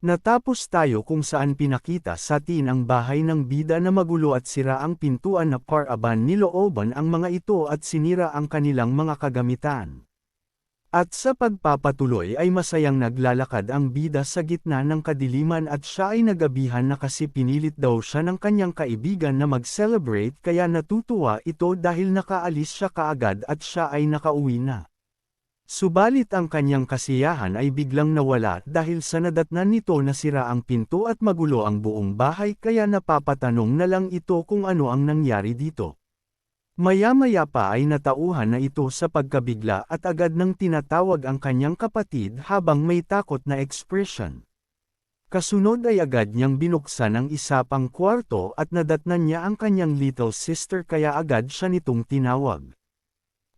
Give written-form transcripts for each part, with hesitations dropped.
Natapos tayo kung saan pinakita sa atin ang bahay ng bida na magulo at sira ang pintuan na paraban nilooban ang mga ito at sinira ang kanilang mga kagamitan. At sa pagpapatuloy ay masayang naglalakad ang bida sa gitna ng kadiliman at siya ay nagabihan na kasi pinilit daw siya ng kanyang kaibigan na mag-celebrate kaya natutuwa ito dahil nakaalis siya kaagad at siya ay nakauwi na. Subalit ang kanyang kasiyahan ay biglang nawala dahil sa nadatnan nito na sira ang pinto at magulo ang buong bahay kaya napapatanong na lang ito kung ano ang nangyari dito. Maya-maya pa ay natauhan na ito sa pagkabigla at agad nang tinatawag ang kanyang kapatid habang may takot na ekspresyon. Kasunod ay agad niyang binuksan ang isa pang kwarto at nadatnan niya ang kanyang little sister kaya agad siya nitong tinawag.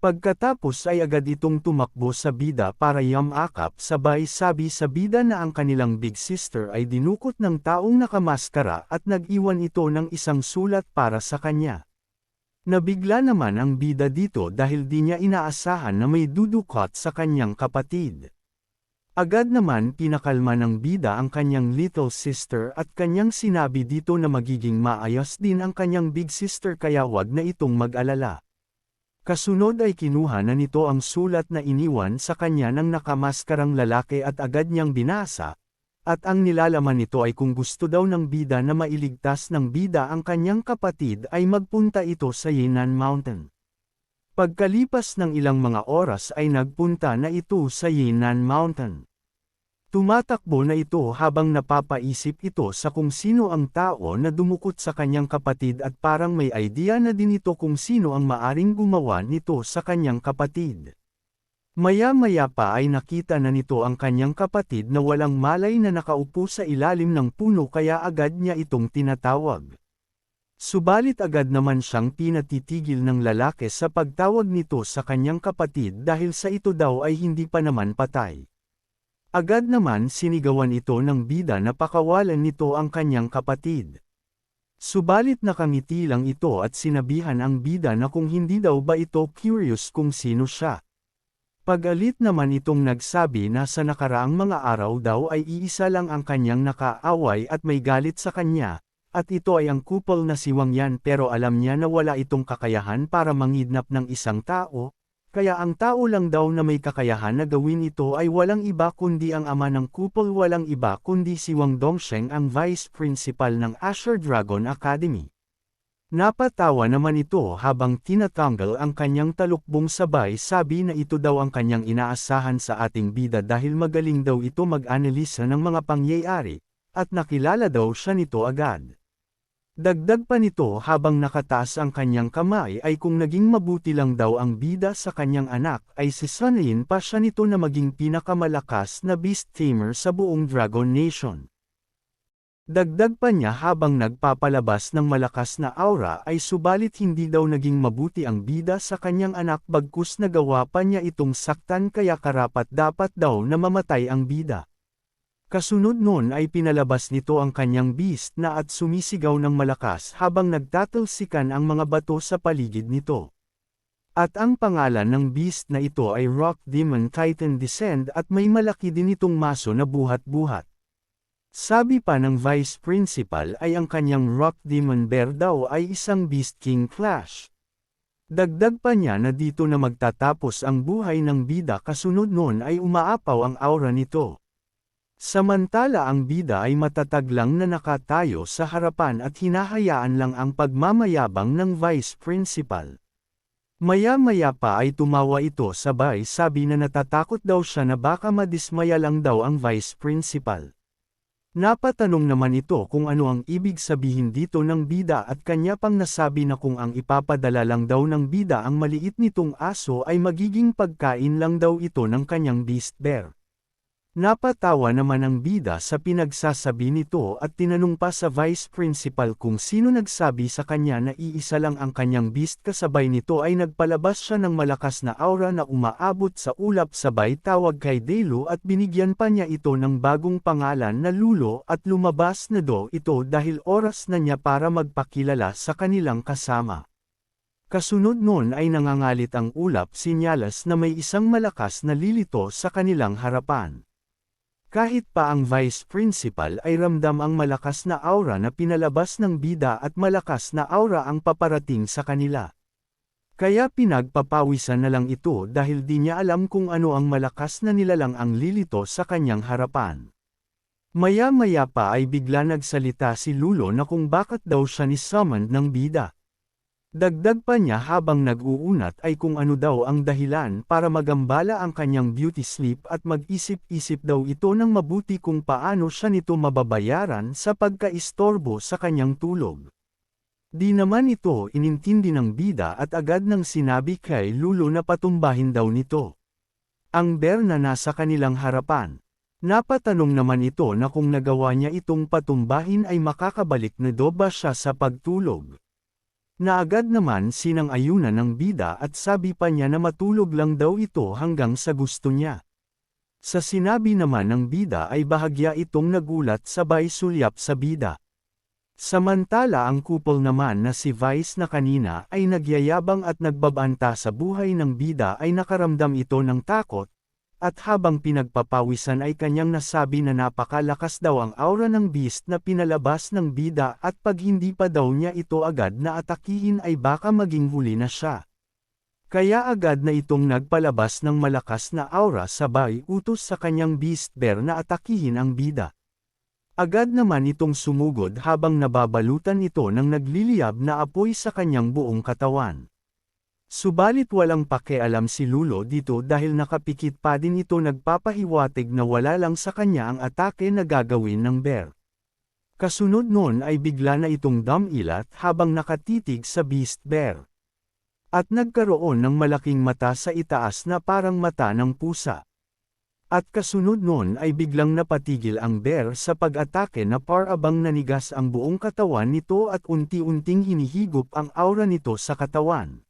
Pagkatapos ay agad itong tumakbo sa bida para yamakap sabay sabi sa bida na ang kanilang big sister ay dinukot ng taong nakamaskara at nag-iwan ito ng isang sulat para sa kanya. Nabigla naman ang bida dito dahil di niya inaasahan na may dudukot sa kanyang kapatid. Agad naman pinakalma ng bida ang kanyang little sister at kanyang sinabi dito na magiging maayos din ang kanyang big sister kaya wag na itong mag-alala. Kasunod ay kinuha na nito ang sulat na iniwan sa kanya ng nakamaskarang lalaki at agad niyang binasa, at ang nilalaman nito ay kung gusto daw ng bida na mailigtas ng bida ang kanyang kapatid ay magpunta ito sa Yinan Mountain. Pagkalipas ng ilang mga oras ay nagpunta na ito sa Yinan Mountain. Tumatakbo na ito habang napapaisip ito sa kung sino ang tao na dumukot sa kanyang kapatid at parang may idea na din ito kung sino ang maaring gumawa nito sa kanyang kapatid. Maya-maya pa ay nakita na nito ang kanyang kapatid na walang malay na nakaupo sa ilalim ng puno kaya agad niya itong tinatawag. Subalit agad naman siyang pinatitigil ng lalaki sa pagtawag nito sa kanyang kapatid dahil sa ito daw ay hindi pa naman patay. Agad naman sinigawan ito ng bida na pakawalan nito ang kanyang kapatid. Subalit nakangiti lang ito at sinabihan ang bida na kung hindi daw ba ito curious kung sino siya. Pag-alit naman itong nagsabi na sa nakaraang mga araw daw ay iisa lang ang kanyang nakaaway at may galit sa kanya, at ito ay ang couple na si Wang Yan pero alam niya na wala itong kakayahan para mangidnap ng isang tao. Kaya ang tao lang daw na may kakayahan na gawin ito ay walang iba kundi ang ama ng couple walang iba kundi si Wang Dongsheng ang vice principal ng Asher Dragon Academy. Napatawa naman ito habang tinatanggal ang kanyang talukbong sabay sabi na ito daw ang kanyang inaasahan sa ating bida dahil magaling daw ito mag-analisa ng mga pangyayari, at nakilala daw siya nito agad. Dagdag pa nito habang nakataas ang kanyang kamay ay kung naging mabuti lang daw ang bida sa kanyang anak ay si Sunlin pa siya nito na maging pinakamalakas na beast tamer sa buong Dragon Nation. Dagdag pa niya habang nagpapalabas ng malakas na aura ay subalit hindi daw naging mabuti ang bida sa kanyang anak bagkus nagawa pa niya itong saktan kaya karapat dapat daw na mamatay ang bida. Kasunod nun ay pinalabas nito ang kanyang beast na at sumisigaw ng malakas habang nagtatalsikan ang mga bato sa paligid nito. At ang pangalan ng beast na ito ay Rock Demon Titan Descend at may malaki din itong maso na buhat-buhat. Sabi pa ng Vice Principal ay ang kanyang Rock Demon Bear daw ay isang Beast King Clash. Dagdag pa niya na dito na magtatapos ang buhay ng bida kasunod nun ay umaapaw ang aura nito. Samantala ang bida ay matatag lang na nakatayo sa harapan at hinahayaan lang ang pagmamayabang ng Vice Principal. Maya-maya pa ay tumawa ito sabay sabi na natatakot daw siya na baka madismaya lang daw ang Vice Principal. Napatanong naman ito kung ano ang ibig sabihin dito ng bida at kanya pang nasabi na kung ang ipapadala lang daw ng bida ang maliit nitong aso ay magiging pagkain lang daw ito ng kanyang beast bear. Napatawa naman ang bida sa pinagsasabi nito at tinanong pa sa vice principal kung sino nagsabi sa kanya na iisa lang ang kanyang beast kasabay nito ay nagpalabas siya ng malakas na aura na umaabot sa ulap sabay tawag kay Delu at binigyan pa niya ito ng bagong pangalan na Lulo at lumabas na do ito dahil oras na niya para magpakilala sa kanilang kasama. Kasunod nun ay nangangalit ang ulap sinyalas na may isang malakas na lilito sa kanilang harapan. Kahit pa ang vice principal ay ramdam ang malakas na aura na pinalabas ng bida at malakas na aura ang paparating sa kanila. Kaya pinagpapawisan na lang ito dahil di niya alam kung ano ang malakas na nilalang ang lilito sa kanyang harapan. Maya-maya pa ay bigla nagsalita si Lulo na kung bakit daw siya ni-summoned ng bida. Dagdag pa niya habang nag-uunat ay kung ano daw ang dahilan para magambala ang kanyang beauty sleep at mag-isip-isip daw ito ng mabuti kung paano siya nito mababayaran sa pagkaistorbo sa kanyang tulog. Di naman ito inintindi ng bida at agad nang sinabi kay Lulo na patumbahin daw nito ang bear na nasa kanilang harapan. Napatanong naman ito na kung nagawa niya itong patumbahin ay makakabalik na do ba siya sa pagtulog. Na agad naman sinang-ayunan ng bida at sabi pa niya na matulog lang daw ito hanggang sa gusto niya. Sa sinabi naman ng bida ay bahagya itong nagulat sabay sulyap sa bida. Samantala ang couple naman na si Vice na kanina ay nagyayabang at nagbabanta sa buhay ng bida ay nakaramdam ito ng takot, at habang pinagpapawisan ay kanyang nasabi na napakalakas daw ang aura ng beast na pinalabas ng bida at pag hindi pa daw niya ito agad na atakihin ay baka maging huli na siya. Kaya agad na itong nagpalabas ng malakas na aura sabay utos sa kanyang beast bear na atakihin ang bida. Agad naman itong sumugod habang nababalutan ito ng nagliliyab na apoy sa kanyang buong katawan. Subalit walang pakialam si Lulo dito dahil nakapikit pa din ito nagpapahiwatig na wala lang sa kanya ang atake na gagawin ng bear. Kasunod nun ay bigla na itong dumilat habang nakatitig sa beast bear. At nagkaroon ng malaking mata sa itaas na parang mata ng pusa. At kasunod nun ay biglang napatigil ang bear sa pag-atake na parabang nanigas ang buong katawan nito at unti-unting hinihigop ang aura nito sa katawan.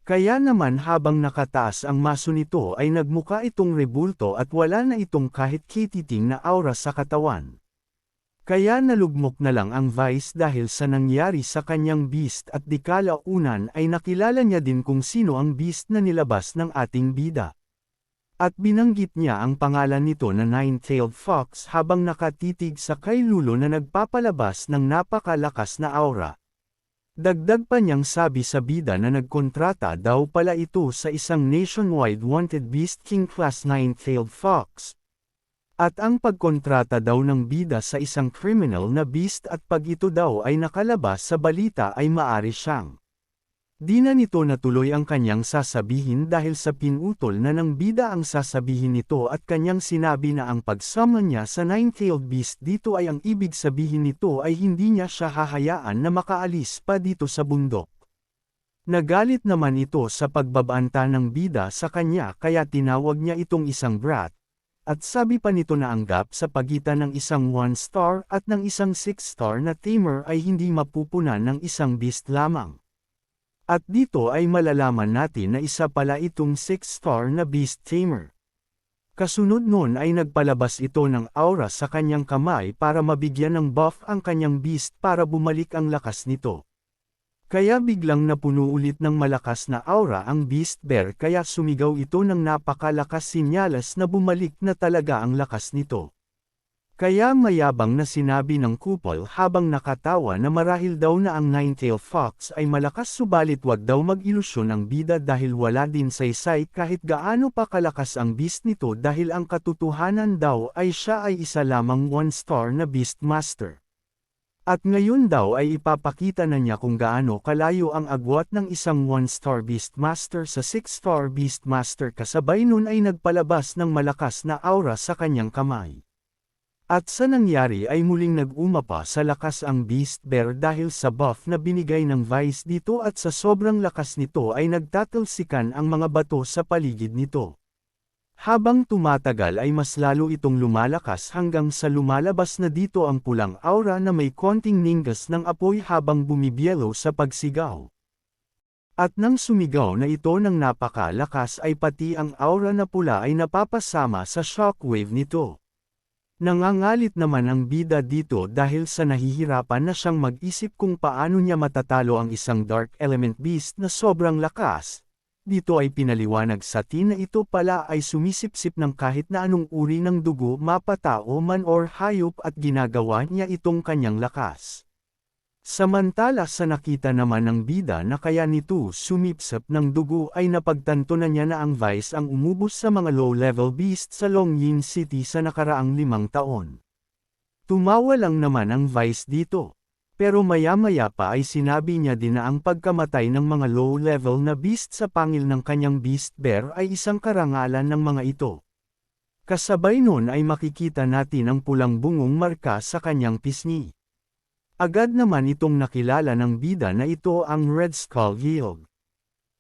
Kaya naman habang nakataas ang maso nito ay nagmuka itong rebulto at wala na itong kahit kititing na aura sa katawan. Kaya nalugmok na lang ang Vice dahil sa nangyari sa kanyang beast at di kalaunan ay nakilala niya din kung sino ang beast na nilabas ng ating bida. At binanggit niya ang pangalan nito na Nine-Tailed Fox habang nakatitig sa kay Lulo na nagpapalabas ng napakalakas na aura. Dagdag pa niyang sabi sa bida na nagkontrata daw pala ito sa isang nationwide wanted beast king class Nine-Tailed Fox. At ang pagkontrata daw ng bida sa isang criminal na beast at pag ito daw ay nakalabas sa balita ay maari siyang. Di na nito natuloy ang kanyang sasabihin dahil sa pinutol na ng bida ang sasabihin nito at kanyang sinabi na ang pag-summon niya sa Nine-Tailed Beast dito ay ang ibig sabihin nito ay hindi niya siya hahayaan na makaalis pa dito sa bundok. Nagalit naman ito sa pagbabanta ng bida sa kanya kaya tinawag niya itong isang brat, at sabi pa nito na ang gap sa pagitan ng isang 1-star at ng isang 6-star na tamer ay hindi mapupunan ng isang beast lamang. At dito ay malalaman natin na isa pala itong 6-star na beast tamer. Kasunod nun ay nagpalabas ito ng aura sa kanyang kamay para mabigyan ng buff ang kanyang beast para bumalik ang lakas nito. Kaya biglang napuno ulit ng malakas na aura ang beast bear kaya sumigaw ito ng napakalakas sinyalas na bumalik na talaga ang lakas nito. Kaya mayabang na sinabi ng couple habang nakatawa na marahil daw na ang Nine-Tailed Fox ay malakas subalit wag daw mag-ilusyon ang bida dahil wala din saysay kahit gaano pa kalakas ang beast nito dahil ang katotohanan daw ay siya ay isa lamang 1-star na beast master. At ngayon daw ay ipapakita na niya kung gaano kalayo ang agwat ng isang 1-star beast master sa 6-star beast master kasabay nun ay nagpalabas ng malakas na aura sa kanyang kamay. At sa nangyari ay muling nag-umapa sa lakas ang beast bear dahil sa buff na binigay ng Vice dito at sa sobrang lakas nito ay nagtatalsikan ang mga bato sa paligid nito. Habang tumatagal ay mas lalo itong lumalakas hanggang sa lumalabas na dito ang pulang aura na may konting ninggas ng apoy habang bumibiyelo sa pagsigaw. At nang sumigaw na ito ng napakalakas ay pati ang aura na pula ay napapasama sa shockwave nito. Nangangalit naman ang bida dito dahil sa nahihirapan na siyang mag-isip kung paano niya matatalo ang isang dark element beast na sobrang lakas. dito ay pinaliwanag sa Tin na ito pala ay sumisipsip ng kahit na anong uri ng dugo mapatao man or hayop at ginagawa niya itong kanyang lakas. Samantala sa nakita naman ng bida na kaya nito sumipsip ng dugo ay napagtanto na niya na ang Vice ang umubos sa mga low-level beast sa Longyin City sa nakaraang 5 taon. Tumawa lang naman ang Vice dito. Pero maya-maya pa ay sinabi niya din na ang pagkamatay ng mga low-level na beast sa pangil ng kanyang beast bear ay isang karangalan ng mga ito. Kasabay nun ay makikita natin ang pulang bungong marka sa kanyang pisngi. Agad naman itong nakilala ng bida na ito ang Red Skull Guild.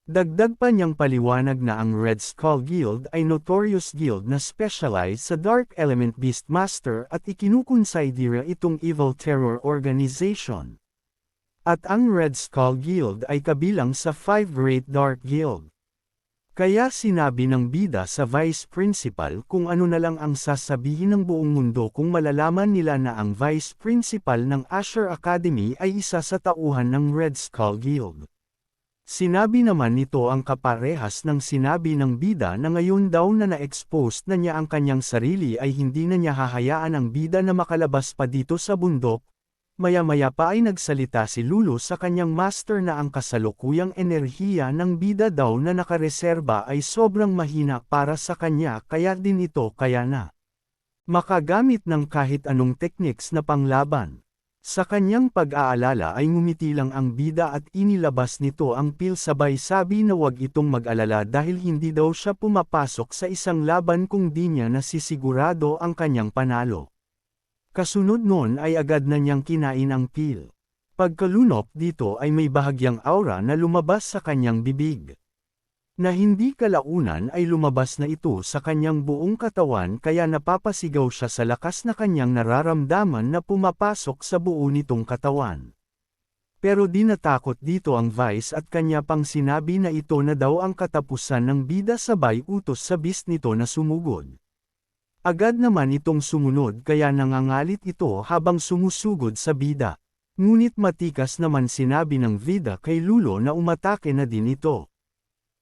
Dagdag pa niyang paliwanag na ang Red Skull Guild ay notorious guild na specialized sa Dark Element Beastmaster at ikinukonsidera itong evil terror organization. At ang Red Skull Guild ay kabilang sa 5 Great Dark Guild. Kaya sinabi ng bida sa Vice Principal kung ano na lang ang sasabihin ng buong mundo kung malalaman nila na ang Vice Principal ng Asher Academy ay isa sa tauhan ng Red Skull Guild. Sinabi naman nito ang kaparehas ng sinabi ng bida na ngayon daw na na-expose na niya ang kanyang sarili ay hindi na niya hahayaan ang bida na makalabas pa dito sa bundok. Maya-maya pa ay nagsalita si Lulu sa kanyang master na ang kasalukuyang enerhiya ng bida daw na nakareserba ay sobrang mahina para sa kanya kaya din ito kaya na makagamit ng kahit anong techniques na panglaban. Sa kanyang pag-aalala ay ngumiti lang ang bida at inilabas nito ang pil sabay sabi na wag itong mag-alala dahil hindi daw siya pumapasok sa isang laban kung di niya nasisigurado ang kanyang panalo. Kasunod nun ay agad na niyang kinain ang pil. Pagkalunok dito ay may bahagyang aura na lumabas sa kanyang bibig. Na hindi kalaunan ay lumabas na ito sa kanyang buong katawan kaya napapasigaw siya sa lakas na kanyang nararamdaman na pumapasok sa buo nitong katawan. Pero di natakot dito ang Vice at kanya pang sinabi na ito na daw ang katapusan ng bida sabay utos sa beast nito na sumugod. Agad naman itong sumunod kaya nangangalit ito habang sumusugod sa bida. Ngunit matikas naman sinabi ng bida kay Lulo na umatake na din ito.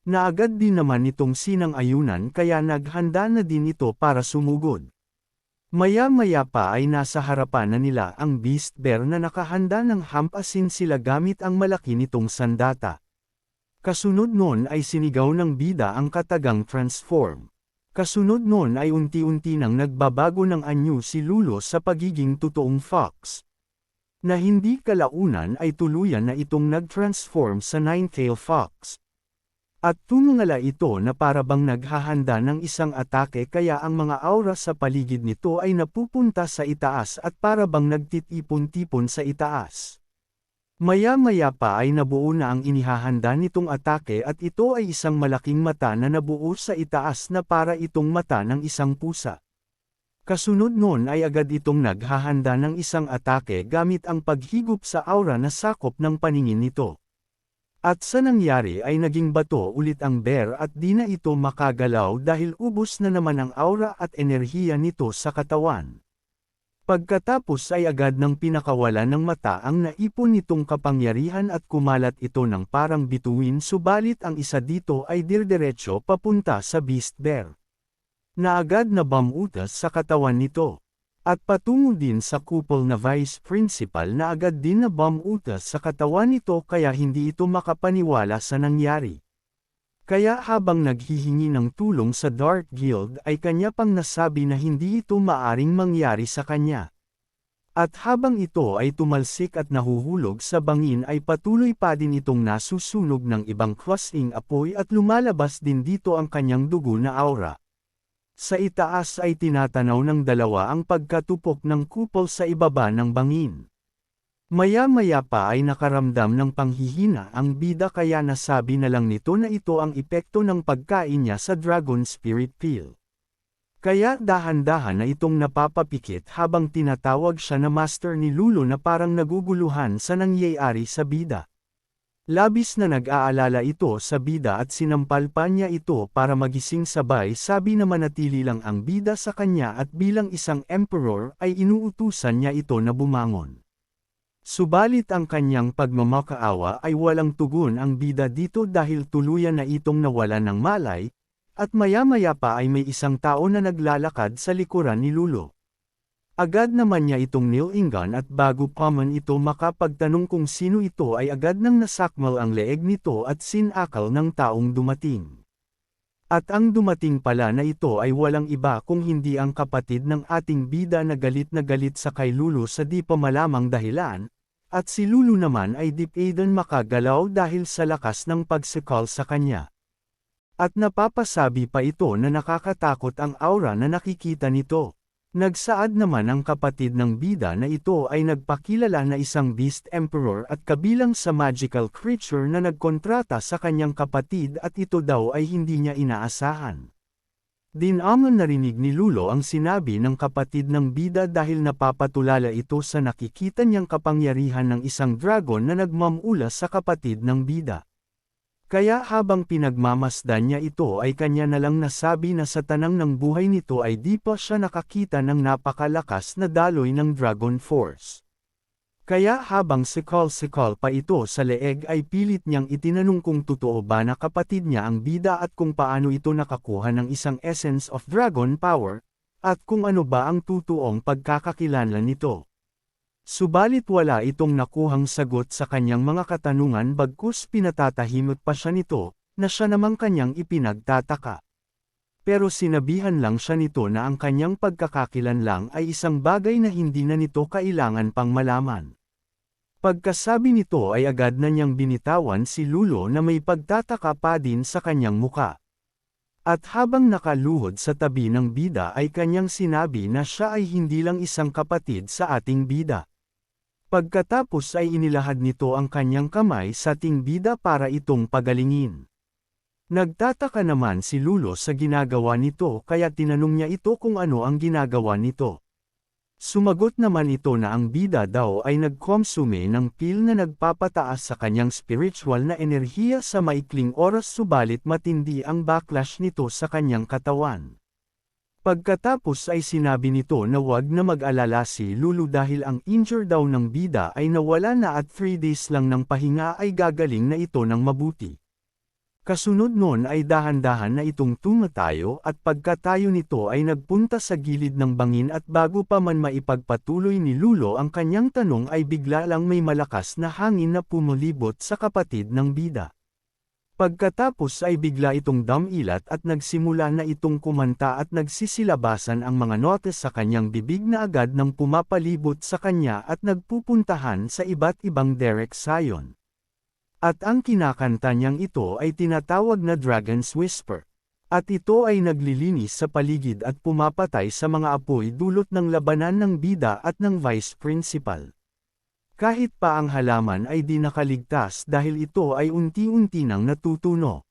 Na agad din naman itong sinang-ayunan kaya naghanda na din ito para sumugod. Maya-maya pa ay nasa harapan na nila ang beast bear na nakahanda ng hampasin sila gamit ang malaki nitong sandata. Kasunod nun ay sinigaw ng bida ang katagang transform. Kasunod nun ay unti-unti nang nagbabago ng anyo si Lulo sa pagiging totoong fox. Na hindi kalaunan ay tuluyan na itong nag-transform sa nine-tail fox. At tumingala ito na parabang naghahanda ng isang atake kaya ang mga aura sa paligid nito ay napupunta sa itaas at parabang nagtitipon-tipon sa itaas. Maya-maya pa ay nabuo na ang inihahanda nitong atake at ito ay isang malaking mata na nabuo sa itaas na para itong mata ng isang pusa. Kasunod nun ay agad itong naghahanda ng isang atake gamit ang paghigop sa aura na sakop ng paningin nito. At sa nangyari ay naging bato ulit ang bear at di na ito makagalaw dahil ubos na naman ang aura at enerhiya nito sa katawan. Pagkatapos ay agad ng pinakawalan ng mata ang naipon nitong kapangyarihan at kumalat ito ng parang bituin subalit ang isa dito ay dirdiretso papunta sa beast bear. Na agad na bamutas sa katawan nito. At patungo din sa kupol na vice principal na agad din na bamutas sa katawan nito kaya hindi ito makapaniwala sa nangyari. Kaya habang naghihingi ng tulong sa Dark Guild ay kanya pang nasabi na hindi ito maaring mangyari sa kanya. At habang ito ay tumalsik at nahuhulog sa bangin ay patuloy pa din itong nasusunog ng ibang klaseng apoy at lumalabas din dito ang kanyang dugo na aura. Sa itaas ay tinatanaw ng dalawa ang pagkatupok ng kupol sa ibaba ng bangin. Maya-maya pa ay nakaramdam ng panghihina ang bida kaya nasabi na lang nito na ito ang epekto ng pagkain niya sa Dragon Spirit Pill. Kaya dahan-dahan na itong napapapikit habang tinatawag siya na master ni Lulo na parang naguguluhan sa nangyayari sa bida. Labis na nag-aalala ito sa bida at sinampal pa niya ito para magising sabay sabi na manatili lang ang bida sa kanya at bilang isang emperor ay inuutusan niya ito na bumangon. Subalit ang kanyang pagmamakaawa ay walang tugon ang bida dito dahil tuluyan na itong nawala ng malay, at maya-maya pa ay may isang tao na naglalakad sa likuran ni Lulo. Agad naman niya itong nilingan at bago pa man ito makapagtanong kung sino ito ay agad nang nasakmal ang leeg nito at sinakal ng taong dumating. At ang dumating pala na ito ay walang iba kung hindi ang kapatid ng ating bida na galit sa kay Lulo sa di pa malamang dahilan, at si Lulo naman ay di pa makagalaw dahil sa lakas ng pagsikal sa kanya. At napapasabi pa ito na nakakatakot ang aura na nakikita nito. Nagsaad naman ang kapatid ng bida na ito ay nagpakilala na isang Beast Emperor at kabilang sa magical creature na nagkontrata sa kanyang kapatid at ito daw ay hindi niya inaasahan. Dinamon narinig ni Lulo ang sinabi ng kapatid ng bida dahil napapatulala ito sa nakikita niyang kapangyarihan ng isang dragon na nagmamula sa kapatid ng bida. Kaya habang pinagmamasdan niya ito ay kanya na lang nasabi na sa tanang ng buhay nito ay di pa siya nakakita ng napakalakas na daloy ng Dragon Force. Kaya habang sikal-sikal pa ito sa leeg ay pilit niyang itinanong kung totoo ba na kapatid niya ang bida at kung paano ito nakakuha ng isang essence of dragon power, at kung ano ba ang totoong pagkakakilanlan nito. Subalit wala itong nakuhang sagot sa kanyang mga katanungan bagkus pinatatahimik pa siya nito, na siya namang kanyang ipinagtataka. Pero sinabihan lang siya nito na ang kanyang pagkakakilanlang ay isang bagay na hindi na nito kailangan pang malaman. Pagkasabi nito ay agad na niyang binitawan si Lulo na may pagtataka pa din sa kanyang muka. At habang nakaluhod sa tabi ng bida ay kanyang sinabi na siya ay hindi lang isang kapatid sa ating bida. Pagkatapos ay inilahad nito ang kanyang kamay sa ating bida para itong pagalingin. Nagtataka naman si Lulo sa ginagawa nito kaya tinanong niya ito kung ano ang ginagawa nito. Sumagot naman ito na ang bida daw ay nagkonsume ng pil na nagpapataas sa kanyang spiritual na enerhiya sa maikling oras subalit matindi ang backlash nito sa kanyang katawan. Pagkatapos ay sinabi nito na wag na mag-alala si Lulo dahil ang injure daw ng bida ay nawala na at 3 days lang ng pahinga ay gagaling na ito ng mabuti. Kasunod nun ay dahan-dahan na itong tumatayo at pagkatayo nito ay nagpunta sa gilid ng bangin at bago pa man maipagpatuloy ni Lulo ang kanyang tanong ay bigla lang may malakas na hangin na pumulibot sa kapatid ng bida. Pagkatapos ay bigla itong damilat at nagsimula na itong kumanta at nagsisilabasan ang mga notes sa kanyang bibig na agad nang pumapalibot sa kanya at nagpupuntahan sa iba't ibang direksyon. At ang kinakanta niyang ito ay tinatawag na Dragon's Whisper. At ito ay naglilinis sa paligid at pumapatay sa mga apoy dulot ng labanan ng bida at ng vice principal. Kahit pa ang halaman ay di nakaligtas dahil ito ay unti-unti nang natutuno.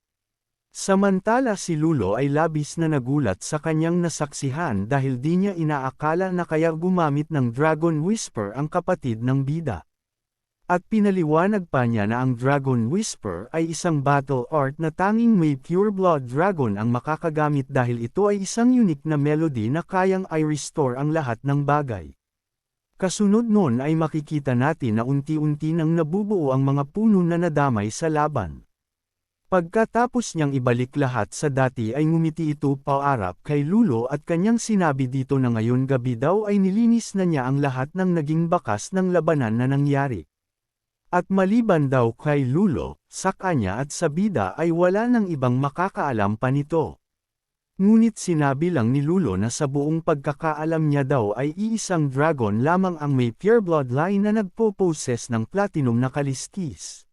Samantala si Lulo ay labis na nagulat sa kanyang nasaksihan dahil di niya inaakala na kaya gumamit ng Dragon Whisper ang kapatid ng bida. At pinaliwanag pa niya na ang Dragon Whisper ay isang battle art na tanging may pure blood dragon ang makakagamit dahil ito ay isang unique na melody na kayang i-restore ang lahat ng bagay. Kasunod nun ay makikita natin na unti-unti nang nabubuo ang mga puno na nadamay sa laban. Pagkatapos niyang ibalik lahat sa dati ay ngumiti ito paarap kay Lulo at kanyang sinabi dito na ngayon gabi daw ay nilinis na niya ang lahat ng naging bakas ng labanan na nangyari. At maliban daw kay Lulo, sa kanya at sa bida ay wala nang ibang makakaalam pa nito. Ngunit sinabi lang ni Lulo na sa buong pagkakaalam niya daw ay iisang dragon lamang ang may pure bloodline na nagpo-possess ng platinum na kaliskis.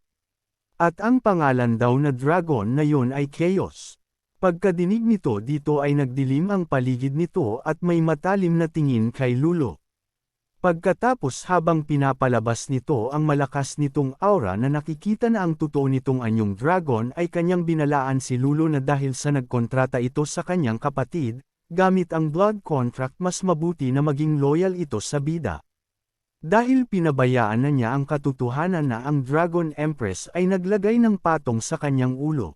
At ang pangalan daw na dragon na yon ay Chaos. Pagkadinig nito dito ay nagdilim ang paligid nito at may matalim na tingin kay Lulo. Pagkatapos habang pinapalabas nito ang malakas nitong aura na nakikita na ang totoo nitong anyong dragon ay kanyang binalaan si Lulo na dahil sa nagkontrata ito sa kanyang kapatid, gamit ang blood contract mas mabuti na maging loyal ito sa bida. Dahil pinabayaan na niya ang katotohanan na ang Dragon Empress ay naglagay ng patong sa kanyang ulo.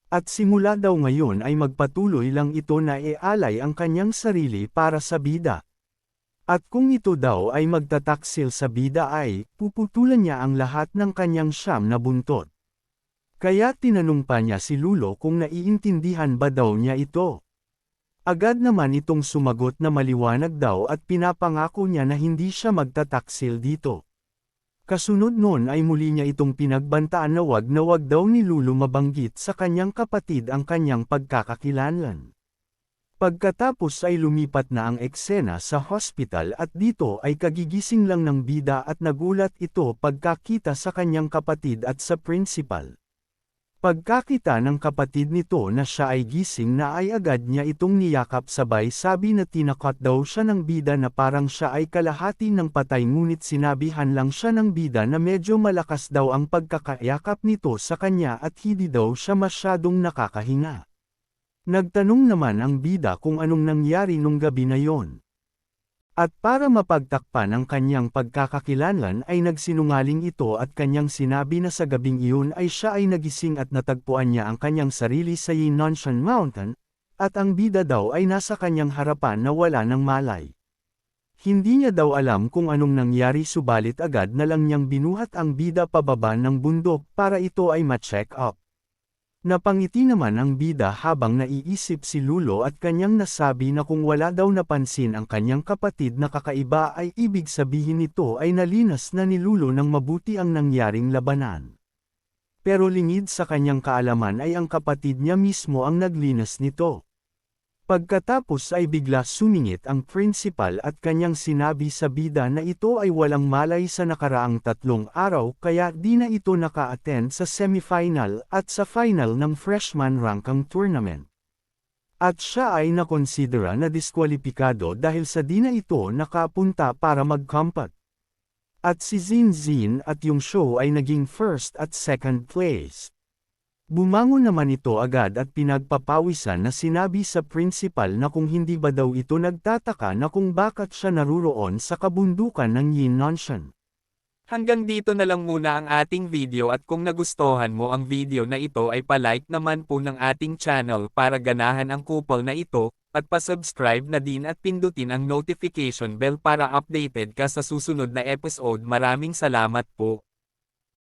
At simula daw ngayon ay magpatuloy lang ito na ialay ang kanyang sarili para sa bida. At kung ito daw ay magtataksil sa bida ay, puputulan niya ang lahat ng kanyang siyam na buntot. Kaya tinanong pa niya si Lulo kung naiintindihan ba daw niya ito. Agad naman itong sumagot na maliwanag daw at pinapangako niya na hindi siya magtataksil dito. Kasunod nun ay muli niya itong pinagbantaan na wag daw ni Lulo mabanggit sa kanyang kapatid ang kanyang pagkakakilanlan. Pagkatapos ay lumipat na ang eksena sa hospital at dito ay kagigising lang ng bida at nagulat ito pagkakita sa kanyang kapatid at sa principal. Pagkakita ng kapatid nito na siya ay gising na ay agad niya itong niyakap sabay sabi na tinakot daw siya ng bida na parang siya ay kalahati ng patay ngunit sinabihan lang siya ng bida na medyo malakas daw ang pagkakayakap nito sa kanya at hindi daw siya masyadong nakakahinga. Nagtanong naman ang bida kung anong nangyari nung gabi na yon. At para mapagtakpan ang kanyang pagkakakilanlan ay nagsinungaling ito at kanyang sinabi na sa gabing iyon ay siya ay nagising at natagpuan niya ang kanyang sarili sa Yinnanshan Mountain, at ang bida daw ay nasa kanyang harapan na wala ng malay. Hindi niya daw alam kung anong nangyari subalit agad na lang niyang binuhat ang bida pababa ng bundok para ito ay ma-check up. Napangiti naman ang bida habang naiisip si Lulo at kanyang nasabi na kung wala daw napansin ang kanyang kapatid na kakaiba ay ibig sabihin nito ay nalinas na ni Lulo ng mabuti ang nangyaring labanan. Pero lingid sa kanyang kaalaman ay ang kapatid niya mismo ang naglinas nito. Pagkatapos ay bigla sumingit ang principal at kanyang sinabi sa bida na ito ay walang malay sa nakaraang 3 araw kaya di na ito naka-attend sa semifinal at sa final ng freshman ranking tournament. At siya ay nakonsidera na diskwalipikado dahil sa di na ito nakapunta para mag-combat. At si Zin at yung show ay naging first at second place. Bumangon naman ito agad at pinagpapawisan na sinabi sa principal na kung hindi ba daw ito nagtataka na kung bakit siya naruroon sa kabundukan ng Yinnanshan. Hanggang dito na lang muna ang ating video at kung nagustuhan mo ang video na ito ay palike naman po ng ating channel para ganahan ang kupol na ito, at pasubscribe na din at pindutin ang notification bell para updated ka sa susunod na episode. Maraming salamat po.